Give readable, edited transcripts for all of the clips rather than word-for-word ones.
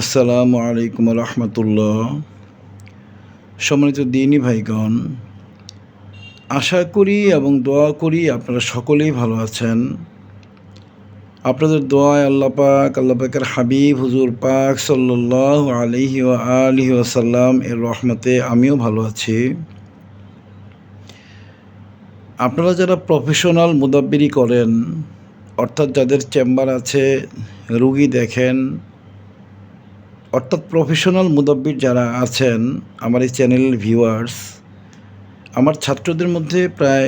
আসসালামু আলাইকুম রহমতুল্লাহ। সম্মানিত দিনী ভাইগণ, আশা করি এবং দোয়া করি আপনারা সকলেই ভালো আছেন। আপনাদের দোয়ায় আল্লাহ পাকের হাবিব হুজুর পাক সাল্লাল্লাহু আলাইহি ওয়া আলিহি ওয়াসাল্লাম এর রহমতে আমিও ভালো আছি। আপনারা যারা প্রফেশনাল মুদাব্বিরি করেন, অর্থাৎ যাদের চেম্বার আছে, রুগী দেখেন, অর্থাৎ প্রফেশনাল মুদাব্বির যারা আছেন, আমার এই চ্যানেলের ভিউয়ার্স, আমার ছাত্রদের মধ্যে প্রায়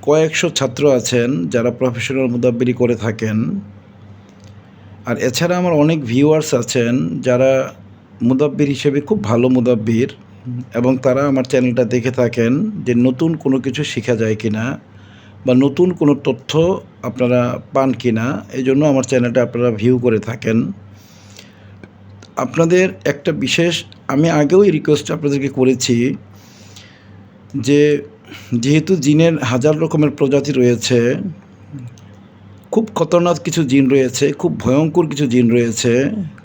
কয়েকশো ছাত্র আছেন যারা প্রফেশনাল মুদাব্বিরি করে থাকেন। আর এছাড়া আমার অনেক ভিউয়ার্স আছেন যারা মুদাব্বির হিসেবে খুব ভালো মুদাব্বির, এবং তারা আমার চ্যানেলটা দেখে থাকেন যে নতুন কোনো কিছু শেখা যায় কিনা বা নতুন কোনো তথ্য আপনারা পান কিনা, এই জন্য আমার চ্যানেলটা আপনারা ভিউ করে থাকেন। আপনাদের একটা বিশেষ, আমি আগেও এই রিকোয়েস্ট আপনাদেরকে করেছি যে যেহেতু জিনের হাজার রকমের প্রজাতি রয়েছে, খুব খতরনাক কিছু জিন রয়েছে, খুব ভয়ঙ্কর কিছু জিন রয়েছে,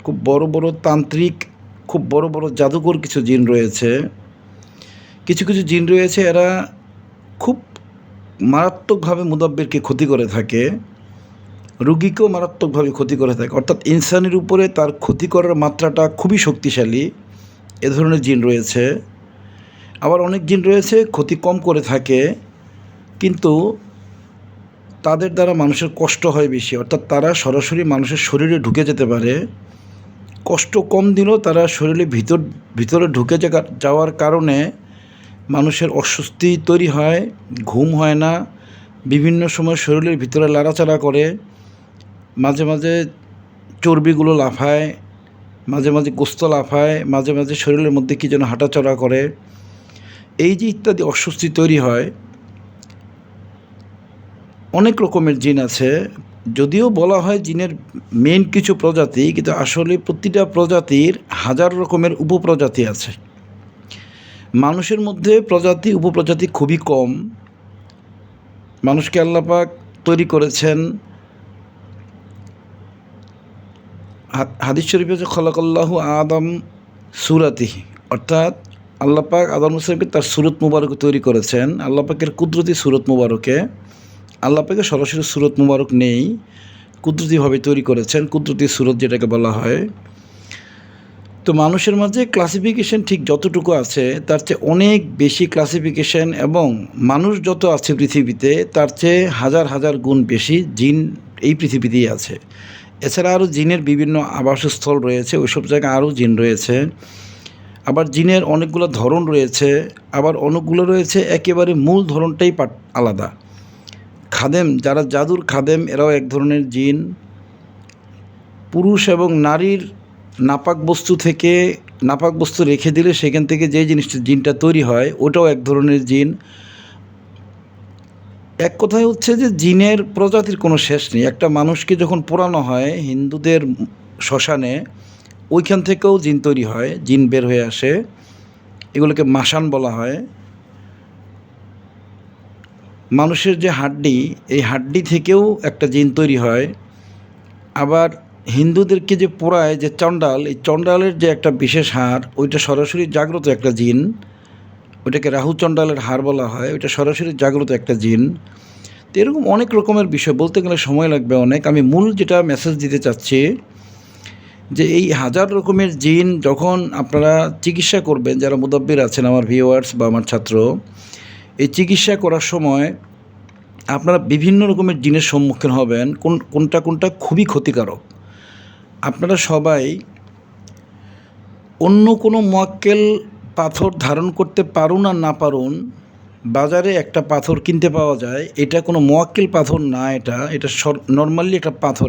খুব বড় বড় তান্ত্রিক, খুব বড় বড় জাদুকর কিছু জিন রয়েছে, কিছু কিছু জিন রয়েছে এরা খুব মারাত্মকভাবে মুদাব্বিরকে ক্ষতি করে থাকে, রুগীকেও মারাত্মকভাবে ক্ষতি করে থাকে, অর্থাৎ ইনসানের উপরে তার ক্ষতি করার মাত্রাটা খুবই শক্তিশালী। এ ধরনের জিন রয়েছে। আবার অনেক জিন রয়েছে ক্ষতি কম করে থাকে, কিন্তু তাদের দ্বারা মানুষের কষ্ট হয় বেশি, অর্থাৎ তারা সরাসরি মানুষের শরীরে ঢুকে যেতে পারে। কষ্ট কম দিলেও তারা শরীরে ভিতরে ঢুকে যাওয়ার কারণে মানুষের অস্বস্তি তৈরি হয়, ঘুম হয় না, বিভিন্ন সময় শরীরের ভিতরে লাড়াচাড়া করে, মাঝে মাঝে চর্বিগুলো লাফায়, মাঝে মাঝে গোস্ত লাফায়, মাঝে মাঝে শরীরের মধ্যে কী যেন হাঁটাচলা করে, এই যে ইত্যাদি অস্বস্তি তৈরি হয়। অনেক রকমের জিন আছে, যদিও বলা হয় জিনের মেইন কিছু প্রজাতি, কিন্তু আসলে প্রতিটা প্রজাতির হাজার রকমের উপপ্রজাতি আছে। মানুষের মধ্যে প্রজাতি উপপ্রজাতি খুবই কম। মানুষকে আল্লাহ পাক তৈরি করেছেন, হাদিস শরীফে যে খলাকাল্লাহু আদম সুরাতিহি, অর্থাৎ আল্লাহ পাক আদম হোসেনকে তার সুরত মুবারকে তৈরি করেছেন। আল্লাহ পাকের কুদরতি সুরত মুবারকে, আল্লাহ পাকের সরাসরি সুরত মুবারক নেই, কুদরতিভাবে তৈরি করেছেন, কুদরতি সুরত যেটাকে বলা হয়। তো মানুষের মাঝে ক্লাসিফিকেশন ঠিক যতটুকু আছে তার চেয়ে অনেক বেশি ক্লাসিফিকেশন, এবং মানুষ যত আছে পৃথিবীতে তার চেয়ে হাজার হাজার গুণ বেশি জিন এই পৃথিবীতেই আছে। এছাড়া আরও জিনের বিভিন্ন আবাসস্থল রয়েছে, ওইসব জায়গায় আরও জিন রয়েছে। আবার জিনের অনেকগুলো ধরন রয়েছে, আবার অনেকগুলো রয়েছে একেবারে মূল ধরনটাই আলাদা। খাদেম, যারা জাদুর খাদেম, এরাও এক ধরনের জিন। পুরুষ এবং নারীর নাপাক বস্তু থেকে নাপাক বস্তু রেখে দিলে সেখান থেকে যে জিনিসটা জিনটা তৈরি হয়, ওটাও এক ধরনের জিন। এক কথায় হচ্ছে যে জিনের প্রজাতির কোনো শেষ নেই। একটা মানুষকে যখন পোড়ানো হয় হিন্দুদের শ্মশানে, ওইখান থেকেও জিন তৈরি হয়, জিন বের হয়ে আসে, এগুলোকে মাসান বলা হয়। মানুষের যে হাড্ডি, এই হাড্ডি থেকেও একটা জিন তৈরি হয়। আবার হিন্দুদেরকে যে পোড়ায় যে চণ্ডাল, এই চণ্ডালের যে একটা বিশেষ হাড়, ওইটা সরাসরি জাগ্রত একটা জিন, ওইটাকে রাহু চণ্ডালের হাড় বলা হয়, ওইটা সরাসরি জাগ্রত একটা জিন। তো এরকম অনেক রকমের বিষয় বলতে গেলে সময় লাগবে অনেক। আমি মূল যেটা মেসেজ দিতে চাচ্ছি যে এই হাজার রকমের জিন যখন আপনারা চিকিৎসা করবেন, যারা মুদাব্বির আছেন আমার ভিউয়ার্স বা আমার ছাত্র, এই চিকিৎসা করার সময় আপনারা বিভিন্ন রকমের জিনের সম্মুখীন হবেন। কোনটা খুবই ক্ষতিকারক। আপনারা সবাই অন্য কোনো মোয়াক্কেল পাথর ধারণ করতে পারুন আর না পারুন, বাজারে একটা পাথর কিনতে পাওয়া যায়, এটা কোনো মোয়াক্কেল পাথর না, এটা নর্মালি একটা পাথর।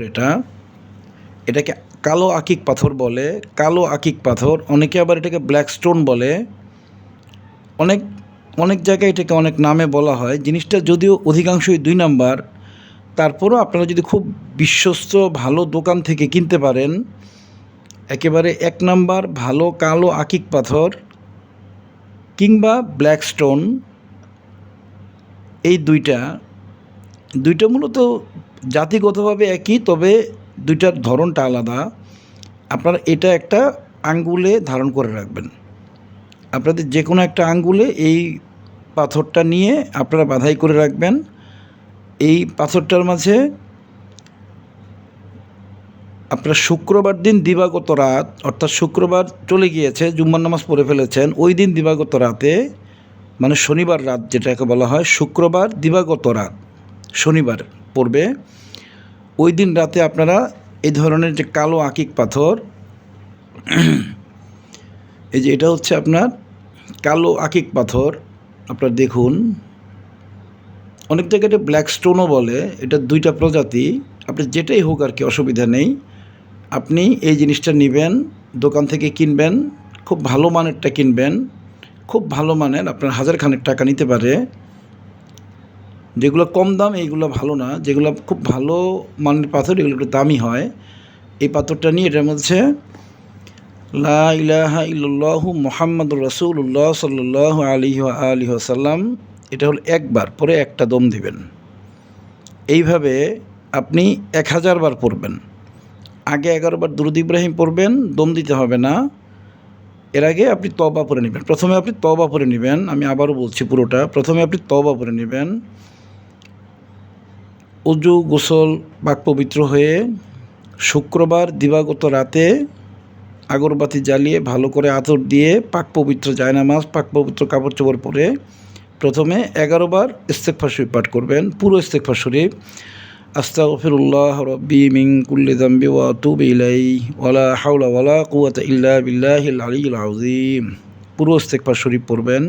এটাকে কালো আকিক পাথর বলে, কালো আকিক পাথর। অনেকে আবার এটাকে ব্ল্যাক স্টোন বলে, অনেক অনেক জায়গায় এটাকে অনেক নামে বলা হয়। জিনিসটা যদিও অধিকাংশই 2 নাম্বার, তারপরও আপনারা যদি খুব বিশ্বস্ত ভালো দোকান থেকে কিনতে পারেন, একেবারে 1 নাম্বার ভালো কালো আকিক পাথর কিংবা ব্ল্যাক স্টোন, এই দুইটা মূলত জাতিগতভাবে একই, তবে দুইটার ধরনটা আলাদা। আপনারা এটা একটা আঙ্গুলে ধারণ করে রাখবেন। আপনাদের যে কোনো একটা আঙ্গুলে এই পাথরটা নিয়ে আপনারা বাঁধাই করে রাখবেন। এই পাথরটার মাঝে আপনারা শুক্রবার দিন দিবাগত রাত, অর্থাৎ শুক্রবার চলে গিয়েছে, জুম্মার নামাজ পড়ে ফেলেছেন, ওই দিন দিবাগত রাতে, মানে শনিবার রাত যেটাকে বলা হয়, শুক্রবার দিবাগত রাত শনিবার পড়বে, ওই দিন রাতে আপনারা এই ধরনের যে কালো আকিক পাথর, এই যে এটা হচ্ছে আপনার কালো আকিক পাথর, আপনারা দেখুন, অনেক জায়গায় এটা ব্ল্যাক স্টোনও বলে, এটা দুইটা প্রজাতি, আপনি যেটাই হোক আর কি, অসুবিধা নেই। আপনি এই জিনিসটা নেবেন, দোকান থেকে কিনবেন, খুব ভালো মানেরটা কিনবেন, খুব ভালো মানের, আপনার 1000 খানেক টাকা নিতে পারে। যেগুলো কম দাম এইগুলো ভালো না, যেগুলো খুব ভালো মানের পাথর এগুলো একটু দামি হয়। এই পাথরটা নিয়ে এটার মধ্যে লা ইলাহা ইল্লাল্লাহু মুহাম্মাদুর রাসূলুল্লাহ সাল্লাল্লাহু আলাইহি ওয়া আলিহি ওয়াসাল্লাম, এটা হলো একবার পরে একটা দম দিবেন। এইভাবে আপনি 1000 বার পড়বেন। আগে 11 বার দুরূদ ইব্রাহিম পড়বেন, দম দিতে হবে না। এর আগে আপনি তওবা পড়ে নেবেন। প্রথমে আপনি তওবা পড়ে নেবেন, আমি আবারও বলছি পুরোটা। প্রথমে আপনি তওবা পড়ে নেবেন, উজু গোসল পাক পবিত্র হয়ে শুক্রবার দিবাগত রাতে আগরবাতি জ্বালিয়ে ভালো করে আতর দিয়ে পাক পবিত্র জায়নামাজ, পাক পবিত্র কাপড় চোপড় পরে প্রথমে 11 বার ইস্তেগফার শরীফ পাঠ করবেন, পুরো ইস্তেগফার শরীফ। আস্তাগফিরুল্লাহ রব্বি মিন কুল্লি যামবি ওয়া আতুবু ইলাইহি ওয়ালা হাওলা ওয়ালা কুওয়াতা ইল্লা বিল্লাহিল আলিয়্যিল আযীম, পুরো ইস্তেগফার শরীফ পড়বেন।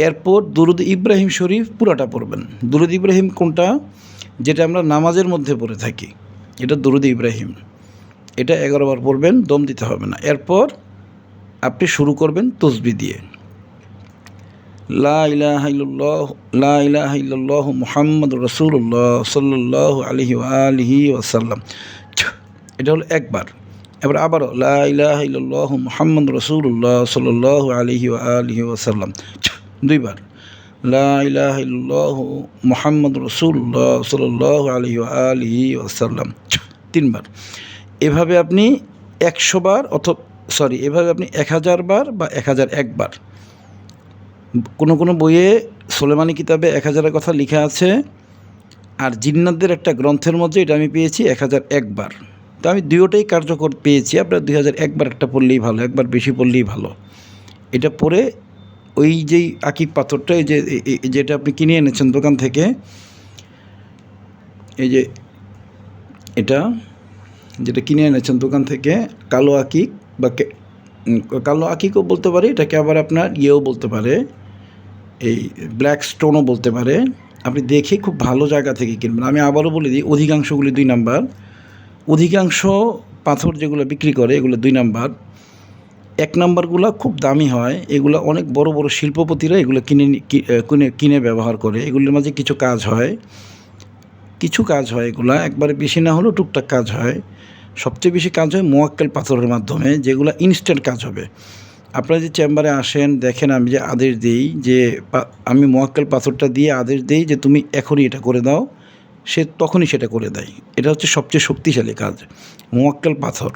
এরপর দুরূদ ইব্রাহিম শরীফ পুরাটা পড়বেন। দুরূদ ইব্রাহিম কোনটা? যেটা আমরা নামাজের মধ্যে পড়ে থাকি, এটা দুরূদ ইব্রাহিম। এটা 11 বার পড়বেন, দম দিতে হবে না। এরপর আপনি শুরু করবেন তসবিহ দিয়ে, লা ইলাহা ইল্লাল্লাহু মুহাম্মাদুর রাসূলুল্লাহ সাল্লাল্লাহু আলাইহি ওয়া আলিহি ওয়াসাল্লাম, এটা হলো একবার। এবার আবারও লা ইলাহা ইল্লাল্লাহু মুহাম্মাদুর রাসূলুল্লাহ সাল্লাল্লাহু আলাইহি ওয়া আলিহি ওয়াসাল্লাম, দুইবার। লা ইলাহা ইল্লাল্লাহু মুহাম্মাদুর রাসূলুল্লাহ সাল্লাল্লাহু আলাইহি ওয়া আলিহি ওয়াসাল্লাম, তিনবার। এভাবে আপনি 100 বার এভাবে আপনি 1000 বার বা 1001 বার। কোনো বইয়ে সোলেমানি কিতাবে 1000-এর কথা লেখা আছে, আর জিন্নাতদের একটা গ্রন্থের মধ্যে এটা আমি পেয়েছি 1001 বার। তো আমি দুটোটাই কার্যকর পেয়েছি। আপনার 2001 বার একটা পড়লেই ভালো, একবার বেশি পড়লেই ভালো। এটা পরে ওই যেই আকিক পাথরটা, এই যে যেটা আপনি কিনে এনেছেন দোকান থেকে, এই যে এটা যেটা কিনে এনেছেন দোকান থেকে, কালো আকিক বা কালো আকিকও বলতে পারে, এটাকে আবার আপনার ইয়েও বলতে পারে, এই ব্ল্যাক স্টোনও বলতে পারে। আপনি দেখে খুব ভালো জায়গা থেকে কিনবেন। আমি আবারও বলে দিই, অধিকাংশগুলি 2 নাম্বার। অধিকাংশ পাথর যেগুলো বিক্রি করে এগুলো 2 নাম্বার। 1 নাম্বারগুলো খুব দামি হয়, এগুলো অনেক বড় বড় শিল্পপতিরা এগুলো কিনে ব্যবহার করে। এগুলোর মাঝে কিছু কাজ হয়, এগুলা একবারে বেশি না হলেও টুকটাক কাজ হয়। সবচেয়ে বেশি কাজ হয় মোয়াক্কেল পাথরের মাধ্যমে, যেগুলো ইনস্ট্যান্ট কাজ হবে। আপনারা যে চেম্বারে আসেন, দেখেন আমি যে আদেশ দিই, যে আমি মোয়াক্কেল পাথরটা দিয়ে আদেশ দিই যে তুমি এখনই এটা করে দাও, সে তখনই সেটা করে দেয়। এটা হচ্ছে সবচেয়ে শক্তিশালী কাজ, মোয়াক্কেল পাথর।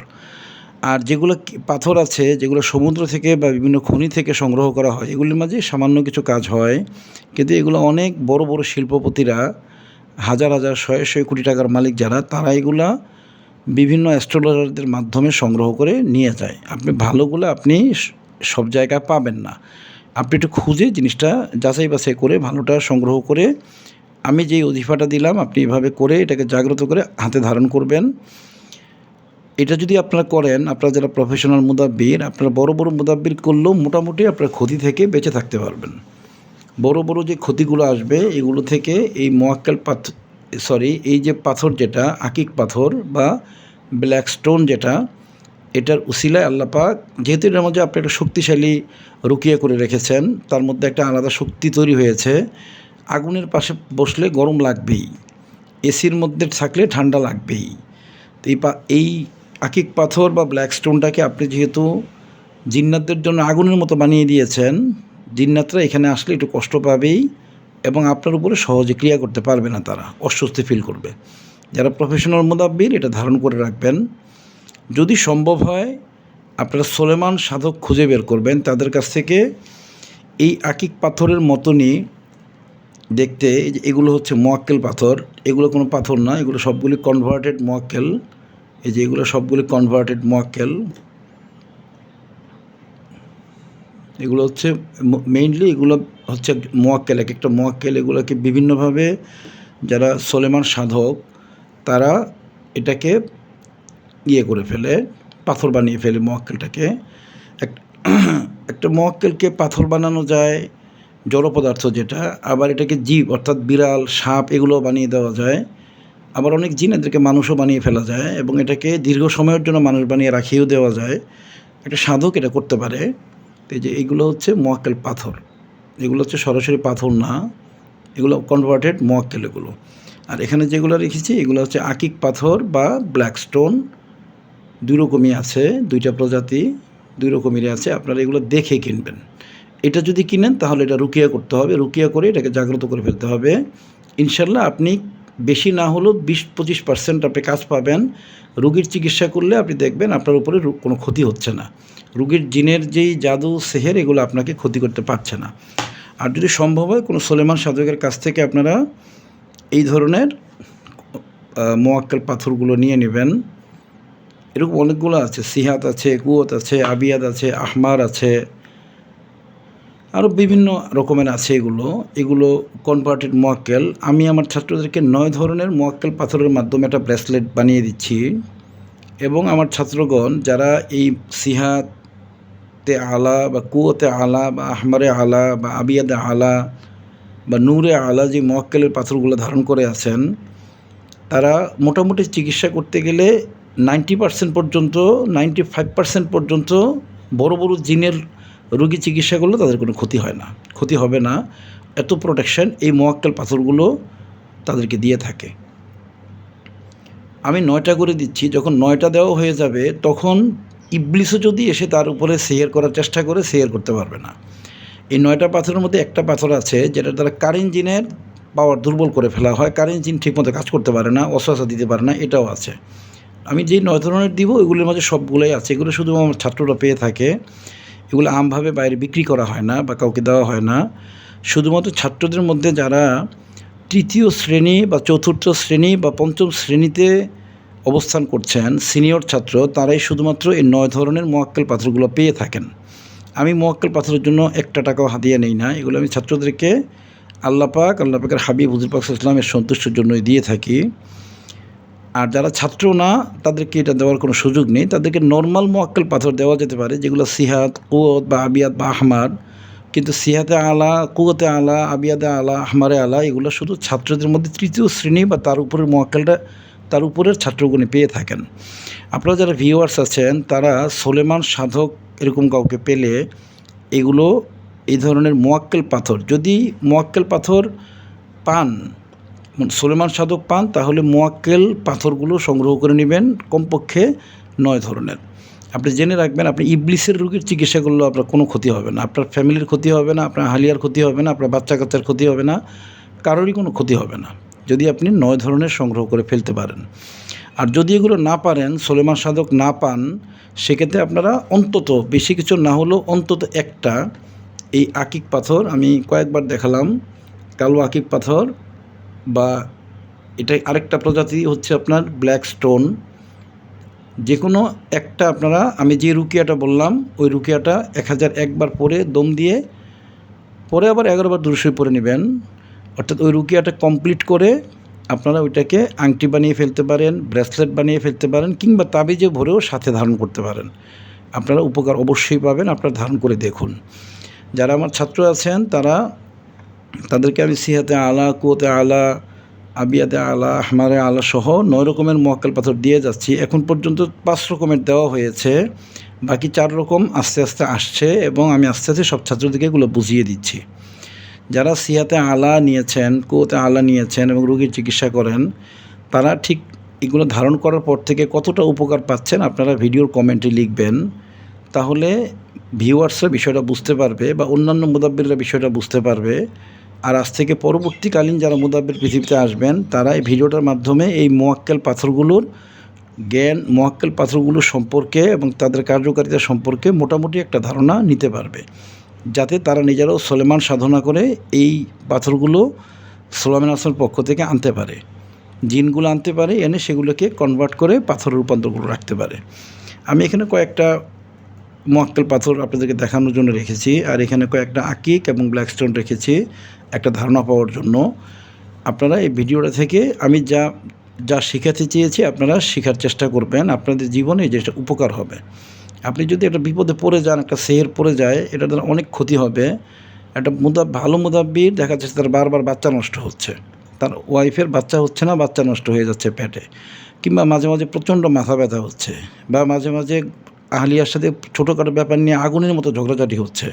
আর যেগুলো পাথর আছে, যেগুলো সমুদ্র থেকে বা বিভিন্ন খনি থেকে সংগ্রহ করা হয়, এগুলির মাঝে সামান্য কিছু কাজ হয়, কিন্তু এগুলো অনেক বড় বড় শিল্পপতিরা, হাজার হাজার শয়ে কোটি টাকার মালিক যারা, তারা এগুলা বিভিন্ন অ্যাস্ট্রোলজারদের মাধ্যমে সংগ্রহ করে নিয়ে যায়। আপনি ভালোগুলো আপনি সব জায়গায় পাবেন না, আপনি একটু খুঁজে জিনিসটা যাচাই বাছাই করে ভালোটা সংগ্রহ করে, আমি যেই অজিফাটা দিলাম আপনি এভাবে করে এটাকে জাগ্রত করে হাতে ধারণ করবেন। এটা যদি আপনারা করেন, আপনারা যারা প্রফেশনাল মুদাব্বির, আপনারা বড় বড় মুদাব্বির করলেও মোটামুটি আপনার ক্ষতি থেকে বেঁচে থাকতে পারবেন। বড় বড় যে ক্ষতিগুলো আসবে এগুলো থেকে এই মোয়াক্কেল এই যে পাথর, যেটা আকিক পাথর বা ব্ল্যাক স্টোন, যেটা এটার উসিলায় আল্লাহ পাক, যেহেতু এটার মধ্যে আপনি একটা শক্তিশালী রুকিয়া করে রেখেছেন, তার মধ্যে একটা আলাদা শক্তি তৈরি হয়েছে। আগুনের পাশে বসলে গরম লাগবেই, এসির মধ্যে থাকলে ঠান্ডা লাগবেই। তো এই আকিক পাথর বা ব্ল্যাক স্টোনটাকে আপনি যেহেতু জিন্নাতদের জন্য আগুনের মতো বানিয়ে দিয়েছেন, জিন্নাতরা এখানে আসলে একটু কষ্ট পাবেই এবং আপনার উপরে সহজে ক্রিয়া করতে পারবে না, তারা অস্বস্তি ফিল করবে। যারা প্রফেশনাল মুদাব্বির এটা ধারণ করে রাখবেন। যদি সম্ভব হয় আপনারা সুলেমান সাধক খুঁজে বের করবেন, তাদের কাছ থেকে এই আকিক পাথরের মতনই দেখতে। এই যে এগুলো হচ্ছে মোয়াক্কেল পাথর, এগুলো কোনো পাথর না, এগুলো সবগুলি কনভার্টেড মোয়াক্কেল। এই যে এগুলো সবগুলি কনভার্টেড মোয়াক্কেল। এগুলো হচ্ছে মেইনলি এগুলো হচ্ছে মোয়াক্কেল, এক একটা মোয়াক্কেল। এগুলোকে বিভিন্নভাবে যারা সুলেমান সাধক তারা এটাকে করে ফেলে, পাথর বানিয়ে ফেলে মোয়াক্কেলটাকে। একটা মোয়াক্কেলকে পাথর বানানো যায়, জড় পদার্থ যেটা, আবার এটাকে জীব অর্থাৎ বিড়াল, সাপ এগুলো বানিয়ে দেওয়া যায়। আবার অনেক জিন এদেরকে মানুষও বানিয়ে ফেলা যায়, এবং এটাকে দীর্ঘ সময়ের জন্য মানুষ বানিয়ে রাখিয়েও দেওয়া যায়। একটা সাধক এটা করতে পারে। এই যে এইগুলো হচ্ছে মোয়াক্কেল পাথর, এগুলো হচ্ছে সরাসরি পাথর না, এগুলো কনভার্টেড মোয়াক্কেল এগুলো। আর এখানে যেগুলো রেখেছি এগুলো হচ্ছে আকিক পাথর বা ব্ল্যাক স্টোন, দুই রকমই আছে, দুইটা প্রজাতি, দুই রকমেরই আছে। আপনারা এগুলো দেখে কিনবেন। এটা যদি কিনেন তাহলে এটা রুকিয়া করতে হবে, রুকিয়া করে এটাকে জাগ্রত করে ফেলতে হবে। ইনশাল্লাহ আপনি বেশি না হলেও 20-25% আপনি কাজ পাবেন। রোগীর চিকিৎসা করলে আপনি দেখবেন আপনার উপরে কোনো ক্ষতি হচ্ছে না, রোগীর জিনের যেই জাদু সেহের এগুলো আপনাকে ক্ষতি করতে পারছে না। আর যদি সম্ভব হয় কোনো সুলেমান সাধকের কাছ থেকে আপনারা এই ধরনের মোয়াক্কেল পাথরগুলো নিয়ে নেবেন। এরকম অনেকগুলো আছে, সিহাত আছে, কুয়ত আছে, আবিয়াদ আছে, আহমার আছে, আরও বিভিন্ন রকমের আছে। এগুলো কনভার্টেড মোয়াক্কেল। আমি আমার ছাত্রদেরকে 9 ধরনের মোয়াক্কেল পাথরের মাধ্যমে একটা ব্রেসলেট বানিয়ে দিচ্ছি, এবং আমার ছাত্রগণ যারা এই সিহাতে আলা বা কুয়তে আলা বা আহমারে আলা বা আবিয়াদে আলা বা নূরে আলা যে মোয়াক্কেলের পাথরগুলো ধারণ করে আছেন, তারা মোটামুটি চিকিৎসা করতে গেলে 90% পর্যন্ত, 95% পর্যন্ত বড় বড় জিনের রোগী চিকিৎসা করলে তাদের কোনো ক্ষতি হয় না, ক্ষতি হবে না। এত প্রোটেকশন এই মোয়াক্কেল পাথরগুলো তাদেরকে দিয়ে থাকে। আমি 9টা করে দিচ্ছি, যখন 9টা দেওয়া হয়ে যাবে তখন ইবলিসও যদি এসে তার উপরে সেহের করার চেষ্টা করে, সেহের করতে পারবে না। এই 9টা পাথরের মধ্যে একটা পাথর আছে যেটার দ্বারা কারেন্ট জিনের পাওয়ার দুর্বল করে ফেলা হয়, কারেন্ট জিন ঠিকমতো কাজ করতে পারে না, ওয়াসওয়াসা দিতে পারে না, এটাও আছে। আমি যেই 9 ধরনের দিব এগুলোর মাঝে সবগুলোই আছে। এগুলো শুধু আমার ছাত্ররা পেয়ে থাকে, এগুলো আমভাবে বাইরে বিক্রি করা হয় না বা কাউকে দেওয়া হয় না। শুধুমাত্র ছাত্রদের মধ্যে যারা 3য় শ্রেণী বা 4র্থ শ্রেণী বা 5ম শ্রেণীতে অবস্থান করছেন, সিনিয়র ছাত্র, তারাই শুধুমাত্র এই 9 ধরনের মোয়াক্কেল পাথরগুলো পেয়ে থাকেন। আমি মোয়াক্কেল পাথরের জন্য একটা টাকাও হাদিয়া নেই না, এগুলো আমি ছাত্রদেরকে আল্লাহ পাকের হাবিব হুজুর পাক সাল্লাল্লাহু আলাইহি ওয়াসাল্লামের সন্তুষ্টির জন্যই দিয়ে থাকি। আর যারা ছাত্র না তাদেরকে এটা দেওয়ার কোনো সুযোগ নেই, তাদেরকে নর্মাল মোয়াক্কেল পাথর দেওয়া যেতে পারে, যেগুলো সিহাত, কুয়ত বা আবিয়াদ বা আহমার। কিন্তু সিহাতে আলা, কুয়তে আলা, আবিয়াদে আলা, আহমারে আলা এগুলো শুধু ছাত্রদের মধ্যে 3য় শ্রেণী বা তার উপরের মোয়াক্কেলটা, তার উপরের ছাত্রগণে পেয়ে থাকেন। আপনারা যারা ভিউয়ার্স আছেন তারা সুলেমান সাধক এরকম কাউকে পেলে এগুলো, এই ধরনের মোয়াক্কেল পাথর, যদি মোয়াক্কেল পাথর পান, সুলেমান সাধক পান, তাহলে মোয়াক্কেল পাথরগুলো সংগ্রহ করে নেবেন, কমপক্ষে 9 ধরনের। আপনি জেনে রাখবেন, আপনি ইবলিসের রোগীর চিকিৎসা করলেও আপনার কোনো ক্ষতি হবে না, আপনার ফ্যামিলির ক্ষতি হবে না, আপনার হালিয়ার ক্ষতি হবে না, আপনার বাচ্চা কাচ্চার ক্ষতি হবে না, কারোরই কোনো ক্ষতি হবে না, যদি আপনি 9 ধরনের সংগ্রহ করে ফেলতে পারেন। আর যদি এগুলো না পারেন, সুলেমান সাধক না পান, সেক্ষেত্রে আপনারা অন্তত বেশি কিছু না হলেও অন্তত একটা এই আকিক পাথর, আমি কয়েকবার দেখালাম, কালো আকিক পাথর, বা এটা আরেকটা প্রজাতি হচ্ছে আপনার ব্ল্যাক স্টোন, যে কোনো একটা আপনারা, আমি যে রুকিয়াটা বললাম ওই রুকিয়াটা 1001 বার পরে দম দিয়ে পরে আবার 11 বার দুরূদ শরীফ পড়ে নেবেন। অর্থাৎ ওই রুকিয়াটা কমপ্লিট করে আপনারা ওইটাকে আংটি বানিয়ে ফেলতে পারেন, ব্রেসলেট বানিয়ে ফেলতে পারেন, কিংবা তাবিজে ভরেও সাথে ধারণ করতে পারেন। আপনারা উপকার অবশ্যই পাবেন, আপনারা ধারণ করে দেখুন। যারা আমার ছাত্র আছেন তাদেরকে আমি সিহাতে আলা, কুয়তে আলা, আবিয়াদে আলা, আহমারে আলা সহ 9 রকমের মোয়াক্কেল পাথর দিয়ে যাচ্ছি। এখন পর্যন্ত 5 রকমের দেওয়া হয়েছে, বাকি 4 রকম আস্তে আস্তে আসছে, এবং আমি আস্তে আস্তে সব ছাত্রদেরকে এগুলো বুঝিয়ে দিচ্ছি। যারা সিহাতে আলা নিয়েছেন, কুয়তে আলা নিয়েছেন এবং রোগীর চিকিৎসা করেন, তারা ঠিক এগুলো ধারণ করার পর থেকে কতটা উপকার পাচ্ছেন আপনারা ভিডিওর কমেন্টে লিখবেন, তাহলে ভিউয়ার্সরা বিষয়টা বুঝতে পারবে বা অন্যান্য মুদাব্বিররা বিষয়টা বুঝতে পারবে। আর আজ থেকে পরবর্তীকালীন যারা মুদাব্বির পৃথিবীতে আসবেন, তারা এই ভিডিওটার মাধ্যমে এই মোয়াক্কেল পাথরগুলোর জ্ঞান মোয়াক্কেল পাথরগুলো সম্পর্কে এবং তাদের কার্যকারিতা সম্পর্কে মোটামুটি একটা ধারণা নিতে পারবে, যাতে তারা নিজেরাও সুলেমান সাধনা করে এই পাথরগুলো সুলাইমান আসলামের পক্ষ থেকে আনতে পারে, জিনগুলো আনতে পারে, এনে সেগুলোকে কনভার্ট করে পাথরের রূপান্তরগুলো রাখতে পারে। আমি এখানে কয়েকটা মোয়াক্কেল পাথর আপনাদেরকে দেখানোর জন্য রেখেছি, আর এখানে কয়েকটা আকিক এবং ব্ল্যাক স্টোন রেখেছি একটা ধারণা পাওয়ার জন্য। আপনারা এই ভিডিওটা থেকে আমি যা শেখাতে চেয়েছি আপনারা শেখার চেষ্টা করবেন, আপনাদের জীবনে এই জিনিসটা উপকার হবে। আপনি যদি একটা বিপদে পড়ে যান, একটা সেহের পড়ে যায়, এটা দ্বারা অনেক ক্ষতি হবে। একটা ভালো মুদাব্বির দেখা যাচ্ছে তার বারবার বাচ্চা নষ্ট হচ্ছে, তার ওয়াইফের বাচ্চা হচ্ছে না, বাচ্চা নষ্ট হয়ে যাচ্ছে পেটে, কিংবা মাঝে মাঝে প্রচণ্ড মাথা ব্যথা হচ্ছে, বা মাঝে মাঝে আহলিয়ার সাথে ছোটোখাটো ব্যাপার নিয়ে আগুনের মতো ঝগড়াঝাটি হচ্ছে,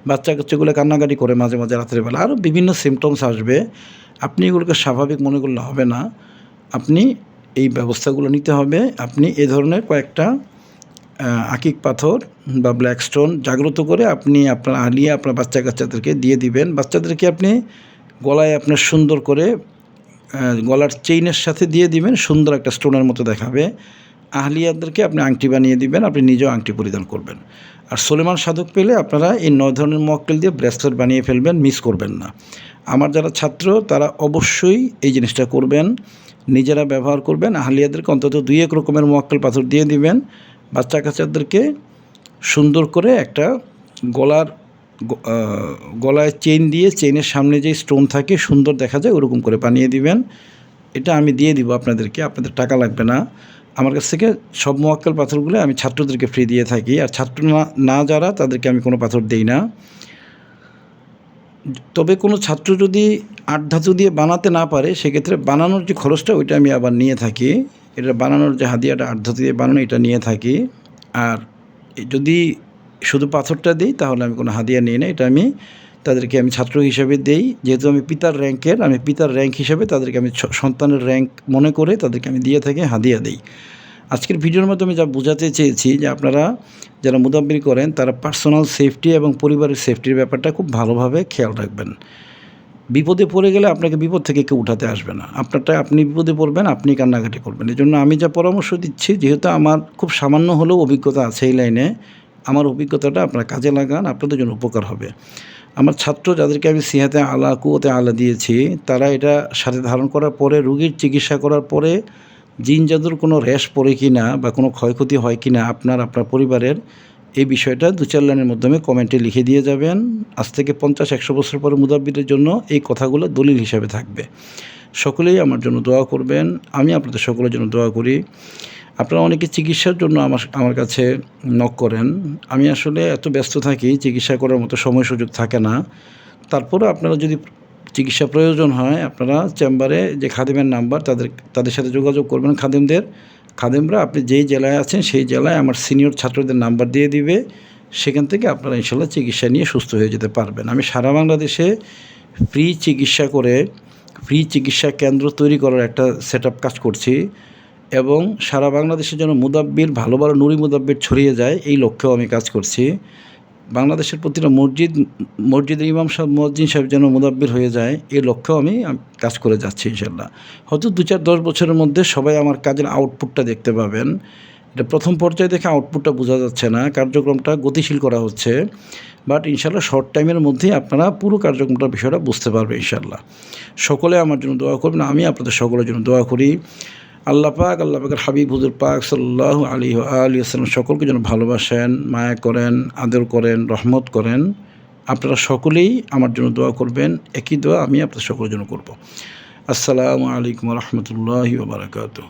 বাচ্চা কাচ্চাগুলো কান্নাকাটি করে মাঝে মাঝে রাতের বেলা, আরও বিভিন্ন সিমটমস আসবে। আপনি এগুলোকে স্বাভাবিক মনে করলে হবে না, আপনি এই ব্যবস্থাগুলো নিতে হবে। আপনি এ ধরনের কয়েকটা আকিক পাথর বা ব্ল্যাক স্টোন জাগ্রত করে আপনি আপনার আহলিয়া আপনার বাচ্চা কাচ্চাদেরকে দিয়ে দিবেন। বাচ্চাদেরকে আপনি গলায় আপনার সুন্দর করে গলার চেইনের সাথে দিয়ে দিবেন, সুন্দর একটা স্টোনের মতো দেখাবে। আহলিয়াদেরকে আপনি আংটি বানিয়ে দিবেন, আপনি নিজেও আংটি পরিধান করবেন। আর সুলেমান সাধক পেলে আপনারা এই 9 ধরনের মোয়াক্কেল দিয়ে ব্রেসলেট বানিয়ে ফেলবেন, মিস করবেন না। আমার যারা ছাত্র তারা অবশ্যই এই জিনিসটা করবেন, নিজেরা ব্যবহার করবেন। আহলিয়াদেরকে অন্তত 2-1 রকমের মোয়াক্কেল পাথর দিয়ে দিবেন। বাচ্চা কাচ্চাদেরকে সুন্দর করে একটা গলায় চেইন দিয়ে, চেইনের সামনে যে স্টোন থাকে সুন্দর দেখা যায় ওরকম করে বানিয়ে দিবেন। এটা আমি দিয়ে দিব আপনাদেরকে, আপনাদের টাকা লাগবে না। আমার কাছ থেকে সব মোয়াক্কেল পাথরগুলো আমি ছাত্রদেরকে ফ্রি দিয়ে থাকি, আর ছাত্র না যারা তাদেরকে আমি কোনো পাথর দিই না। তবে কোনো ছাত্র যদি 8 ধাতু দিয়ে বানাতে না পারে, সেক্ষেত্রে বানানোর যে খরচটা ওইটা আমি আবার নিয়ে থাকি। এটা বানানোর যে হাদিয়াটা 8 ধাতু দিয়ে বানানো, এটা নিয়ে থাকি। আর যদি শুধু পাথরটা দিই তাহলে আমি কোনো হাদিয়া নিই না, এটা তাদেরকে আমি ছাত্র হিসেবে দেই। যেহেতু আমি পিতার র্যাঙ্কের, আমি পিতার র্যাঙ্ক হিসেবে তাদেরকে আমি সন্তানের র্যাঙ্ক মনে করে তাদেরকে আমি দিয়ে থাকি, হাদিয়া দিই। আজকের ভিডিওর মাধ্যমে যা বোঝাতে চেয়েছি যে আপনারা যারা মুদাব্বির করেন তারা পার্সোনাল সেফটি এবং পরিবারের সেফটির ব্যাপারটা খুব ভালোভাবে খেয়াল রাখবেন। বিপদে পড়ে গেলে আপনাকে বিপদ থেকে কেউ উঠাতে আসবে না, আপনারটা আপনি বিপদে পড়বেন, আপনি কান্নাকাটি করবেন। এই জন্য আমি যা পরামর্শ দিচ্ছি, যেহেতু আমার খুব সামান্য হলেও অভিজ্ঞতা আছে এই লাইনে, আমার অভিজ্ঞতাটা আপনারা কাজে লাগান, আপনাদের জন্য উপকার হবে। আমার ছাত্র যাদেরকে আমি সিহাতে আলা কুওতে আলা দিয়েছি, তারা এটা সাথে ধারণ করার পরে, রোগীর চিকিৎসা করার পরে জিন জাদুর কোনো র্যাশ পড়ে কি না বা কোনো ক্ষয়ক্ষতি হয় কি না আপনার পরিবারের, এই বিষয়টা 2-4 লাইনের মাধ্যমে কমেন্টে লিখে দিয়ে যাবেন। আজ থেকে 50-100 বছর পরে মুদাব্বিরের জন্য এই কথাগুলো দলিল হিসাবে থাকবে। সকলেই আমার জন্য দোয়া করবেন, আমি আপনাদের সকলের জন্য দোয়া করি। আপনারা অনেকে চিকিৎসার জন্য আমার কাছে নক করেন, আমি আসলে এত ব্যস্ত থাকি, চিকিৎসা করার মতো সময় সুযোগ থাকে না। তারপরেও আপনারা যদি চিকিৎসা প্রয়োজন হয়, আপনারা চেম্বারে যে খাদেমের নাম্বার, তাদের সাথে যোগাযোগ করবেন। খাদেমরা আপনি যেই জেলায় আছেন সেই জেলায় আমার সিনিয়র ছাত্রদের নাম্বার দিয়ে দিবে, সেখান থেকে আপনারা ইনশাল্লাহ চিকিৎসা নিয়ে সুস্থ হয়ে যেতে পারবেন। আমি সারা বাংলাদেশে ফ্রি চিকিৎসা কেন্দ্র তৈরি করার একটা সেটআপ কাজ করছি, এবং সারা বাংলাদেশের জন্য মুদাব্বির ভালো নুরি মুদাব্বির ছড়িয়ে যায় এই লক্ষ্যেও আমি কাজ করছি। বাংলাদেশের প্রতিটা মসজিদের ইমাম সাহেব, মুয়াজ্জিন সাহেব যেন মুদাব্বির হয়ে যায়, এই লক্ষ্যেও আমি কাজ করে যাচ্ছি ইনশাল্লাহ। হয়তো 2-4-10 বছরের মধ্যে সবাই আমার কাজের আউটপুটটা দেখতে পাবেন। এটা প্রথম পর্যায়ে দেখে আউটপুটটা বোঝা যাচ্ছে না, কার্যক্রমটা গতিশীল করা হচ্ছে, বাট ইনশাল্লাহ শর্ট টাইমের মধ্যেই আপনারা পুরো কার্যক্রমটার বিষয়টা বুঝতে পারবে ইনশাল্লাহ। সকলে আমার জন্য দোয়া করবেন, আমি আপনাদের সকলের জন্য দোয়া করি। আল্লাহ পাকের হাবিব হুজুর পাক সাল্লাল্লাহু আলাইহি ওয়া আলিহি ওয়াসাল্লাম সকলকে যেন ভালোবাসেন, মায়া করেন, আদর করেন, রহমত করেন। আপনারা সকলেই আমার জন্য দোয়া করবেন, একই দোয়া আমি আপনাদের সকলের জন্য করব। আসসালামু আলাইকুম ওয়া রাহমাতুল্লাহি ওয়া বারাকাতুহু।